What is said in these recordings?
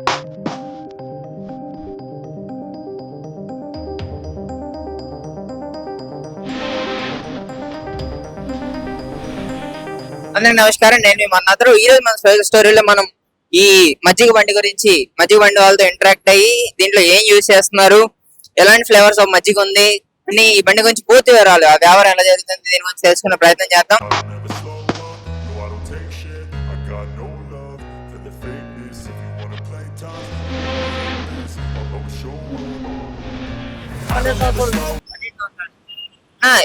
అందరికి నమస్కారం. నేను మీ మన్నాథరు. ఈ రోజు మన స్పెషల్ స్టోరీలో మనం ఈ మజ్జిగ బండి గురించి, మజ్జిగ బండి వాళ్ళతో ఇంటరాక్ట్ అయ్యి దీంట్లో ఏం యూజ్ చేస్తున్నారు, ఎలాంటి ఫ్లేవర్స్ ఆఫ్ మజ్జిగ ఉంది అని ఈ బండి గురించి పూర్తి వివరాలు, ఆ వ్యాపారం ఎలా జరుగుతుంది దీని గురించి తెలుసుకునే ప్రయత్నం చేద్దాం.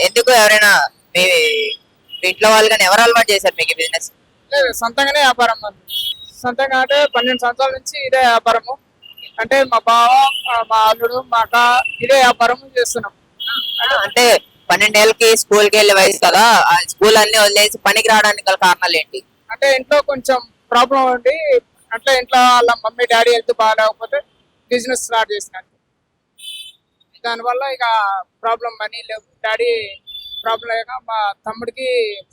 ఎందుకు ఎవరైనా మీ ఇంట్లో వాళ్ళు కానీ ఎవరు అలవాటు చేశారు మీకు బిజినెస్? సొంతంగానే వ్యాపారం మాది. సొంతంగా అంటే 12 సంవత్సరాల నుంచి ఇదే వ్యాపారము. అంటే మా బావ, మా అల్లుడు, మా అక్క ఇదే వ్యాపారం చేస్తున్నాం. అంటే 12 ఏళ్ళకి స్కూల్ కి వెళ్ళే వయసు కదా, ఆ స్కూల్ అన్ని వదిలేసి పనికి రావడానికి గల కారణాలు ఏంటి? అంటే ఇంట్లో కొంచెం ప్రాబ్లం ఉండి, అంటే ఇంట్లో వాళ్ళ మమ్మీ డాడీ హెల్త్ బాగాలేకపోతే బిజినెస్ స్టార్ట్ చేసినారు. దానివల్ల ఇక ప్రాబ్లం మనీ లేవు, డాడీ ప్రాబ్లం లేక మా తమ్ముడికి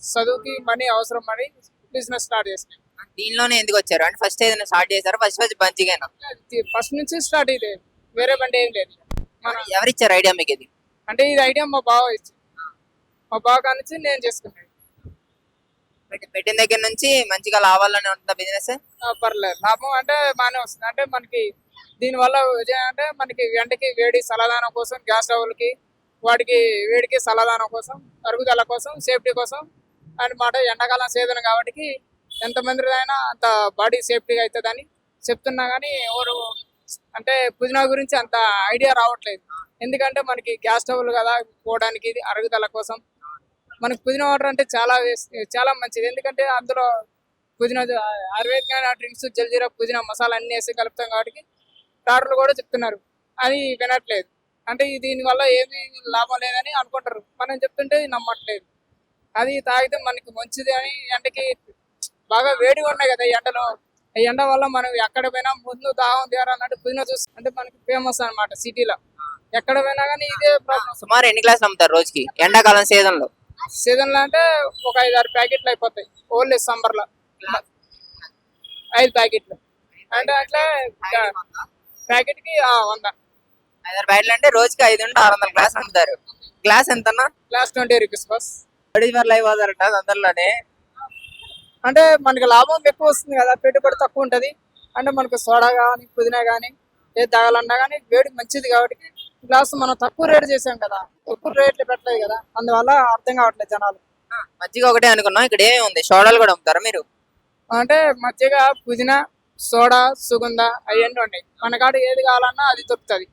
చదువుకి మనీ అవసరం అని బిజినెస్ స్టార్ట్ చేసినాం. దీనిలోనే ఎందుకు వచ్చారు? అంటే ఫస్ట్ ఏదైనా స్టార్ట్ చేశారు? ఫస్ట్ మంచిగా ఫస్ట్ నుంచి స్టార్ట్ ఇది, వేరే బండి ఏం లేదు. ఎవరిచ్చారు ఐడియా మీకు ఇది? అంటే ఇది ఐడియా మా బావ ఇచ్చి, మా బావ కానించి నేను చేసుకున్నాను. పెట్టిన దగ్గర నుంచి మంచిగా లాభాలని ఉంటుందా బిజినెస్? పర్లేదు, లాభం అంటే బాగానే వస్తుంది. అంటే మనకి దీనివల్ల విజయం అంటే మనకి ఎండకి వేడి సలదానం కోసం, గ్యాస్ స్టవ్లకి వాటికి వేడికి సలదానం కోసం, అరుగుదల కోసం, సేఫ్టీ కోసం అన్నమాట. ఎండాకాలం సీజన్ కాబట్టి ఎంతమంది అయినా అంత బాడీ సేఫ్టీగా అవుతుందని చెప్తున్నా, కానీ ఎవరు అంటే పుదీనా గురించి అంత ఐడియా రావట్లేదు. ఎందుకంటే మనకి గ్యాస్ స్టవ్లు కదా పోవడానికి, ఇది అరుగుదల కోసం. మనకి పుదీనా వాటర్ అంటే చాలా మంచిది. ఎందుకంటే అందులో పుదీనా ఆయుర్వేదిక డ్రింక్స్, జల్జీరా, పుదీనా మసాలా అన్ని వేసి కలుపుతాం కాబట్టి డాక్టర్లు కూడా చెప్తున్నారు. అది వినట్లేదు. అంటే దీనివల్ల ఏమీ లాభం లేదని అనుకుంటారు, మనం చెప్తుంటే నమ్మట్లేదు. అది తాగితే మనకి మంచిది అని, ఎండకి బాగా వేడిగా ఉన్నాయి కదా ఈ ఎండలో, ఈ ఎండ వల్ల మనం ఎక్కడ పోయినా ముందు దాహం తీరాలన్నట్టు పుదీనా జ్యూస్ అంటే మనకి ఫేమస్ అనమాట సిటీలో. ఎక్కడ పోయినా కానీ ఇదే ప్రాబ్లం. సుమారు ఎన్ని గ్లాసులు అమ్ముతారు రోజుకి ఎండాకాలం సీజన్ లో? సీజన్ లో అంటే ఒక 5-6 ప్యాకెట్లు అయిపోతాయి ఓన్లీ సమ్మర్ లో. 5 ప్యాకెట్లు అంటే అట్లా ప్యాకెట్ కి 100. 5 ప్యాకెట్లు అంటే రోజుకి 5 ఉంటే 600 గ్లాస్ అమ్ముతారు. గ్లాస్ ఎంత? Glass 20 rupees bus. లైవ్ అవుతారట అందులోనే. అంటే మనకి లాభం ఎక్కువ వస్తుంది కదా, పెట్టుబడి తక్కువ ఉంటది. అంటే మనకు సోడా కానీ, పుదీనా కానీ ఏది తాగాలన్నా కానీ వేడి మంచిది కాబట్టి గ్లాస్ మనం తక్కువ రేట్ చేసాం కదా, ఎక్కువ రేట్లు పెట్టలేదు కదా, అందువల్ల అర్థం కావట్లేదు జనాలు. మజ్జిగ ఒకటే అనుకున్నాం, ఇక్కడ ఏమేమి ఉంది? సోడాలు కూడా అమ్ముతారా మీరు? అంటే మజ్జిగ, పుదీనా, సోడా, సుగంధ అవన్నీ ఉన్నాయి. మన కాడ ఏది కావాలన్నా అది దొరుకుతుంది.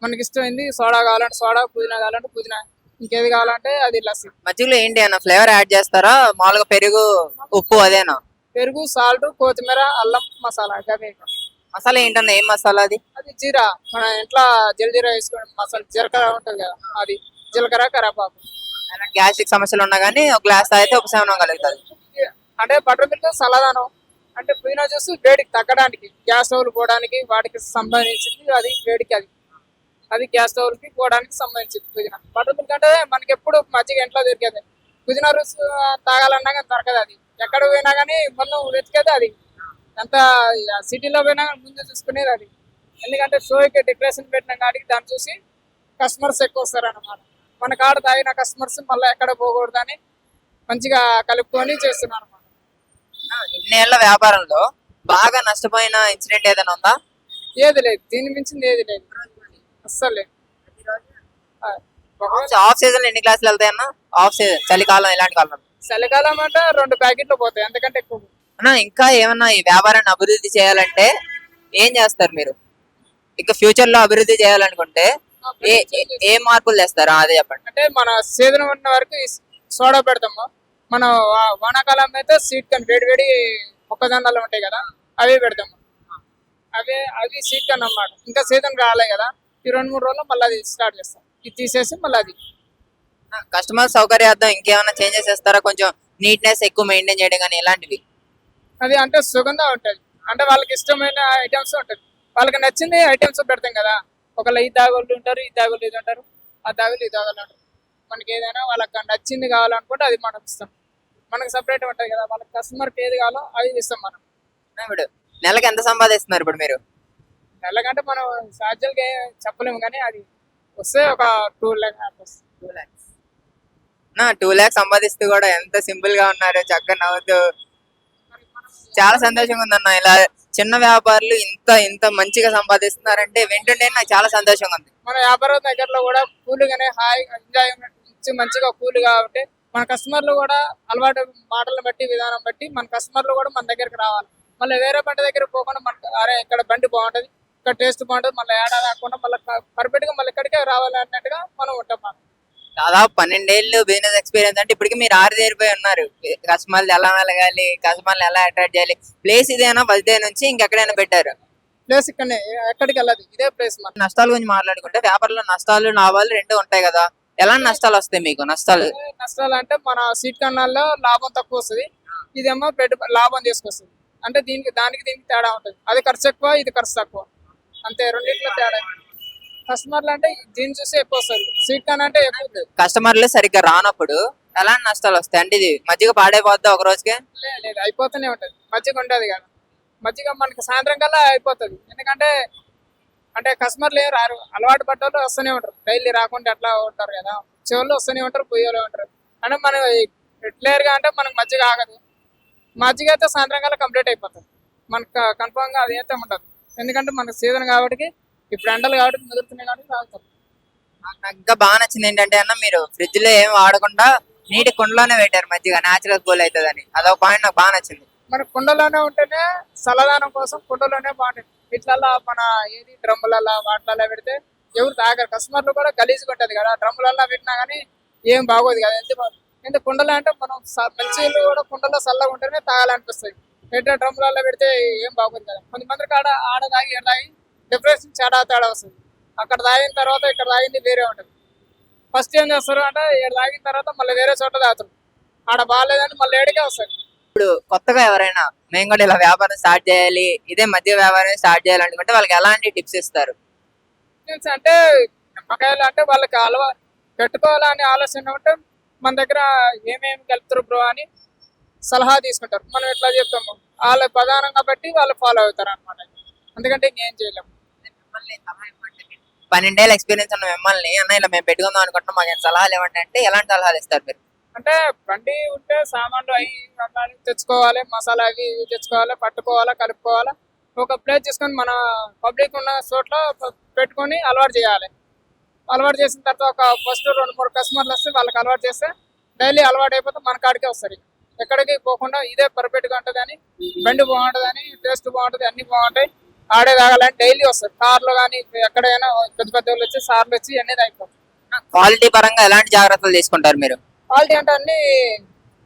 మనకి ఇష్టమైంది సోడా కావాలంటే సోడా, పుదీనా కావాలంటే పుదీనా, ఇంకేది కావాలంటే అది లస్సీ. మజ్జిగలో ఏంటి అన్న ఫ్లేవర్ యాడ్ చేస్తారా? మామూలుగా పెరుగు, ఉప్పు అదేనా? పెరుగు, సాల్ట్, కొత్తిమీర, అల్లం, మసాలా. మసాలా ఏంటన్నా? ఏం మసాలా అది? అది జీరా, మన ఇంట్లో జల్జీరా వేసుకుని మసాలా, జీలకర్ర ఉంటుంది కదా, అది జీలకర్ర, కరేపాకు. గ్యాస్ట్రిక్ సమస్యలు ఉన్నా కానీ ఒక గ్లాస్ తాగితే ఉపశమనం కలుగుతుంది. అంటే బటర్ మిల్క్ సలదానం. అంటే పుదీనా జ్యూస్ వేడికి తగ్గడానికి, గ్యాస్ స్టవ్లు పోవడానికి వాటికి సంబంధించింది. అది వేడికి, అది గ్యాస్ స్టవ్లకి పోవడానికి సంబంధించింది పుదీనా. బటర్ మిల్క్ అంటే మనకి ఎప్పుడు మజ్జిగ ఇంట్లో దొరికేది. పుదీనా జ్యూస్ తాగాలన్నా కానీ దొరకదు. అది ఎక్కడ పోయినా కానీ ముందు వెతికేది. అది ఎంత సిటీలో పోయినా ముందు చూసుకునేది అది. ఎందుకంటే షోకి డెకరేషన్ పెట్టిన కాడికి దాన్ని చూసి కస్టమర్స్ ఎక్కువ వస్తారన్నమాట. మన కాడ తాగిన కస్టమర్స్ మళ్ళీ ఎక్కడ పోకూడదని మంచిగా కలుపుకొని చేస్తున్నారు అన్నమాట. ఇన్నేళ్ల వ్యాపారంలో బాగా నష్టపోయిన ఇన్సిడెంట్ ఏదైనా ఉందా? ఏది లేదు, దీని మించింది ఏది లేదు అస్సలు లేదు. ఆఫ్ సీజన్ ఎన్ని గ్లాసులు వెళ్తాయన్నా? ఆఫ్ సీజన్ చలికాలం, ఇలాంటి కాలం? చలికాలం అంటే 2 ప్యాకెట్లు పోతాయి, అంతకంటే ఎక్కువ. అన్నా ఇంకా ఏమన్నా ఈ వ్యాపారాన్ని అభివృద్ధి చేయాలంటే ఏం చేస్తారు మీరు? ఇంకా ఫ్యూచర్ లో అభివృద్ధి చేయాలనుకుంటే ఏ మార్పులు చేస్తారా అదే చెప్పండి. అంటే మన సీజన్ ఉన్న వరకు సోడా పెడతాము. మన వానాకాలం అయితే సీట్ కన్ వేడి మొక్కజొన్నలు ఉంటాయి కదా, అవి పెడతాము. అవి సీట్ కన్ అన్నమాట. ఇంకా సీజన్ రాలే కదా, ఈ 2-3 రోజుల్లో మళ్ళీ అది స్టార్ట్ చేస్తాం. ఇది తీసేసి మళ్ళీ అది కస్టమర్ సౌకర్యార్థం ఇంకేమైనా చేంజెస్ చేస్తారా? కొంచెం నీట్నెస్ ఎక్కువ మెయింటైన్ చేయడం కానీ ఇలాంటివి? అది అంటే సుగంధం ఉంటుంది. అంటే వాళ్ళకి ఇష్టమైన ఐటమ్స్ ఉంటుంది, వాళ్ళకి నచ్చింది ఐటమ్స్ పెడతాం కదా. ఒకళ్ళు ఈ తాగుళ్ళు ఉంటారు, ఈ తాగుళ్ళు ఇది ఉంటారు, ఆ తాగుళ్ళు ఈ తాగుళ్ళు ఉంటారు. మనకి ఏదైనా వాళ్ళకి నచ్చింది కావాలనుకుంటే అది మనం ఇస్తాం. మనకి సపరేట్ ఉంటుంది కదా, వాళ్ళకి కస్టమర్కి ఏది కావాలో అది ఇస్తాం మనం. ఇప్పుడు నెలకి ఎంత సంపాదిస్తున్నారు ఇప్పుడు మీరు? నెలకంటే మనం ఛార్జీలకి చెప్పలేము, కానీ అది వస్తే ఒక 2 lakhs. 2 lakhs సంపాదిస్తూ కూడా ఎంత సింపుల్ గా ఉన్నారు, చక్కగా నవ్వుతూ. చాలా సంతోషంగా ఉందన్న, ఇలా చిన్న వ్యాపారులు ఇంత ఇంత మంచిగా సంపాదిస్తున్నారంటే వింటుంటే నాకు చాలా సంతోషంగా ఉంది. మన వ్యాపారం దగ్గరలో కూడా కూల్గానే హాయిగా ఎంజాయ్ మంచిగా కూల్గా ఉంటే మన కస్టమర్లు కూడా అలవాటు మాటలను బట్టి విధానం బట్టి మన కస్టమర్లు కూడా మన దగ్గరికి రావాలి. మళ్ళీ వేరే బండి దగ్గర పోకుండా మనకు అరే ఇక్కడ బండి బాగుంటది, ఇక్కడ టేస్ట్ బాగుంటది, మళ్ళీ ఏడా కాకుండా మళ్ళీ పర్ఫెక్ట్ గా మళ్ళీ ఇక్కడికే రావాలి అన్నట్టుగా మనం ఉంటాం. మనం దాదాపు 12 ఏళ్ళు బిజినెస్ ఎక్స్పీరియన్స్ అంటే ఇప్పటికి మీరు ఆరితేరిపోయి ఉన్నారు. కస్టమర్లు ఎలా మెలగాలి, కస్టమర్లు ఎలా అట్రాక్ట్ చేయాలి. ప్లేస్ ఇదేనా బస్దే నుంచి ఇంకెక్కడైనా పెట్టారు? ప్లేస్ ఇక్కడనే, ఎక్కడికి వెళ్ళదు, ఇదే ప్లేస్. మన నష్టాల గురించి మాట్లాడుకుంటే వ్యాపారంలో నష్టాలు లాభాలు రెండు ఉంటాయి కదా, ఎలాంటి నష్టాలు వస్తాయి మీకు? నష్టాలు అంటే మన సీట్ కన్నాల్లో లాభం తక్కువ వస్తుంది, ఇదేమో లాభం తీసుకొస్తుంది. అంటే దీనికి తేడా ఉంటుంది. అది ఖర్చు ఎక్కువ, ఇది ఖర్చు తక్కువ, అంతే. రెండింటిలో తేడా. కస్టమర్లు అంటే దీన్ని చూసి ఎక్కువ వస్తుంది, సీట్ కన్నా అంటే ఎక్కువ. కస్టమర్లు సరిగ్గా రానప్పుడు ఎలాంటి నష్టాలు వస్తాయి? అంటే ఇది మజ్జిగ పాడైపోద్దా ఒక రోజుకే? లేదు, అయిపోతూనే ఉంటుంది. మజ్జిగ ఉంటుంది కదా, మజ్జిగ మనకి సాయంత్రం కల్లా అయిపోతుంది. ఎందుకంటే అంటే కస్టమర్లు ఏం రారు, అలవాటు పడ్డ వస్తూనే ఉంటారు. డైలీ రాకుండా అట్లా ఉంటారు కదా, చెవుల్లో వస్తూనే ఉంటారు, పొయ్యేలో ఉంటారు. అంటే మనం క్లియర్గా అంటే మనకు మజ్జిగ ఆగదు. మజ్జిగ అయితే సాయంత్రం కల్లా కంప్లీట్ అయిపోతుంది మనకు కన్ఫామ్గా, అది అయితే ఉండదు. ఎందుకంటే మనకు సీజన్ కాబట్టి, ఇప్పుడు ఎండలు కాబట్టి ముదురుతున్నాయి కాబట్టి తాగుతాం. నాకు ఇంకా బాగా నచ్చింది ఏంటంటే అన్న, మీరు ఫ్రిడ్జ్ లో ఏం వాడకుండా నీటి కుండలోనే పెట్టారు మజ్జిగ, నేచురల్ కూల్ అవుతుందని. అదొక పాయింట్ నాకు బాగా నచ్చింది. మన కుండలోనే ఉంటేనే చల్లదానం కోసం కుండలోనే బాగుంటుంది. ఇట్లా మన ఏది డ్రమ్ములలో వాటిలలో పెడితే ఎవరు తాగరు. కస్టమర్లు కూడా గలీజ్గా ఉంటుంది కదా, డ్రమ్ములలో పెట్టినా కానీ ఏం బాగోదు కదా. ఎంత కుండలో అంటే మనం మంచిగా కూడా కుండలో చల్లగా ఉంటేనే తాగాలనిపిస్తుంది. పెట్టిన డ్రమ్ములలో పెడితే ఏం బాగోదు కదా. కొంతమంది కాడ ఆడ తాగి ఎడ తాగి డిఫరెన్స్ చాలా తేడా వస్తుంది. అక్కడ తాగిన తర్వాత ఇక్కడ తాగింది వేరే ఉంటుంది. ఫస్ట్ ఏం చేస్తారు అంటే ఇక్కడ తాగిన తర్వాత మళ్ళీ వేరే చోట తాగుతారు, ఆడ బాగాలేదని మళ్ళీ ఏడికే వస్తారు. ఇప్పుడు కొత్తగా ఎవరైనా మేము కూడా ఇలా వ్యాపారం స్టార్ట్ చేయాలి, ఇదే మధ్య వ్యాపారం స్టార్ట్ చేయాలనుకుంటే వాళ్ళకి ఎలాంటి టిప్స్ ఇస్తారు? అంటే నిమ్మకాయలు అంటే వాళ్ళకి పెట్టుకోవాలని ఆలోచన ఉంటే మన దగ్గర ఏమేమి కలుపుతారు బ్రో అని సలహా తీసుకుంటారు. మనం ఎట్లా చెప్తాము వాళ్ళ ప్రధానంగా బట్టి వాళ్ళు ఫాలో అవుతారు అనమాట. ఎందుకంటే ఇంకేం చేయలేము. 12 ఏళ్ళ ఎక్స్పీరియన్స్ ఉన్న మిమ్మల్ని అన్న ఇలా మేము పెట్టుకుందాం అనుకుంటున్నాం, మాకు సలహాలు ఇవ్వండి అంటే ఎలాంటి సలహాలు ఇస్తారు మీరు? అంటే బండి ఉంటే సామాన్లు అవి అవి తెచ్చుకోవాలి, మసాలా అవి ఇవి తెచ్చుకోవాలి, పట్టుకోవాలా, కలుపుకోవాలా. ఒక ప్లేస్ తీసుకొని మన పబ్లిక్ ఉన్న చోట్ల పెట్టుకొని అలవాటు చేయాలి. అలవాటు చేసిన తర్వాత ఒక ఫస్ట్ 2-3 కస్టమర్లు వస్తే వాళ్ళకి అలవాటు చేస్తే డైలీ అలవాటు అయిపోతే మన కాడికే వస్తారు. ఎక్కడికి పోకుండా ఇదే పర్ఫెక్ట్గా ఉంటుంది అని, బండి బాగుంటుంది అని, టేస్ట్ బాగుంటుంది, అన్ని బాగుంటాయి, ఆడే తాగాలని డైలీ వస్తారు. కార్లో కానీ ఎక్కడైనా పెద్ద పెద్ద వాళ్ళు వచ్చి సార్లు వచ్చి అన్నీ తాగిపోతారు. క్వాలిటీ పరంగా ఎలాంటి జాగ్రత్తలు తీసుకుంటారు మీరు? క్వాలిటీ అంటే అన్ని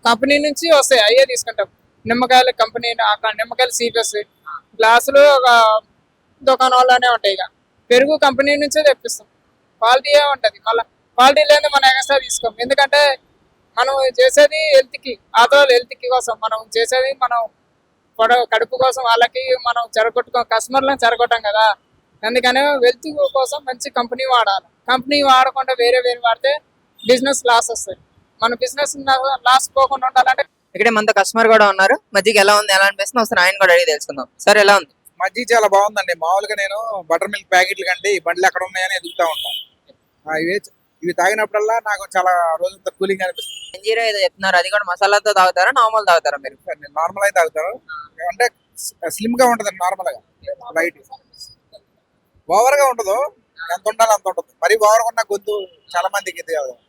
కంపెనీ నుంచి వస్తాయి, అయ్యే తీసుకుంటాం. నిమ్మకాయలు కంపెనీ, నిమ్మకాయలు సీపస్, గ్లాసులు ఒక దుకాణంలోనే ఉంటాయి. ఇక పెరుగు కంపెనీ నుంచే తెప్పిస్తాం. క్వాలిటీ ఉంటుంది. మళ్ళీ క్వాలిటీ లేని మనం ఎక్స్ట్రా తీసుకోం. ఎందుకంటే మనం చేసేది హెల్త్కి, ఆతోళ్ళ హెల్త్కి కోసం మనం చేసేది. మనం కడుపు కోసం వాళ్ళకి మనం కస్టమర్లను చెరగొట్టాం కదా. అందుకనే హెల్త్ కోసం మంచి కంపెనీ వాడాలి. కంపెనీ వాడకుండా వేరే వాడితే బిజినెస్ లాస్ వస్తుంది. మన బిజినెస్ లాస్ పోకుండా ఉండాలంటే ఇక్కడ మనతో కస్టమర్ కూడా ఉన్నారు. మజ్జిగ ఎలా ఉంది, ఎలా అనిపిస్తుంది ఒకసారి ఆయన కూడా అడిగి తెలుసుకుందాం. సార్ ఎలా ఉంది? మజ్జిగ చాలా బాగుందండి. మామూలుగా నేను బటర్ మిల్క్ ప్యాకెట్లు కంటే ఈ బండ్లు ఎక్కడ ఉన్నాయని ఎదుగుతా ఉంటాను. ఇవి తాగినప్పుడల్లా నాకు చాలా రోజంతా కూలింగ్ అనిపిస్తుంది. మంజీరా ఏదో చెప్తున్నారు, అది కూడా మసాలాతో తాగుతారా, నార్మల్ తాగుతారా మీరు? నేను నార్మల్ అయితే తాగుతాను. అంటే స్లిమ్ గా ఉంటది, నార్మల్ గా లైట్, ఓవర్ గా ఉండదు. ఎంత ఉండాలో అంత ఉంటుంది. మరి ఓవర్ ఉన్న గొంతు చాలా మందికి ఇది కాదు.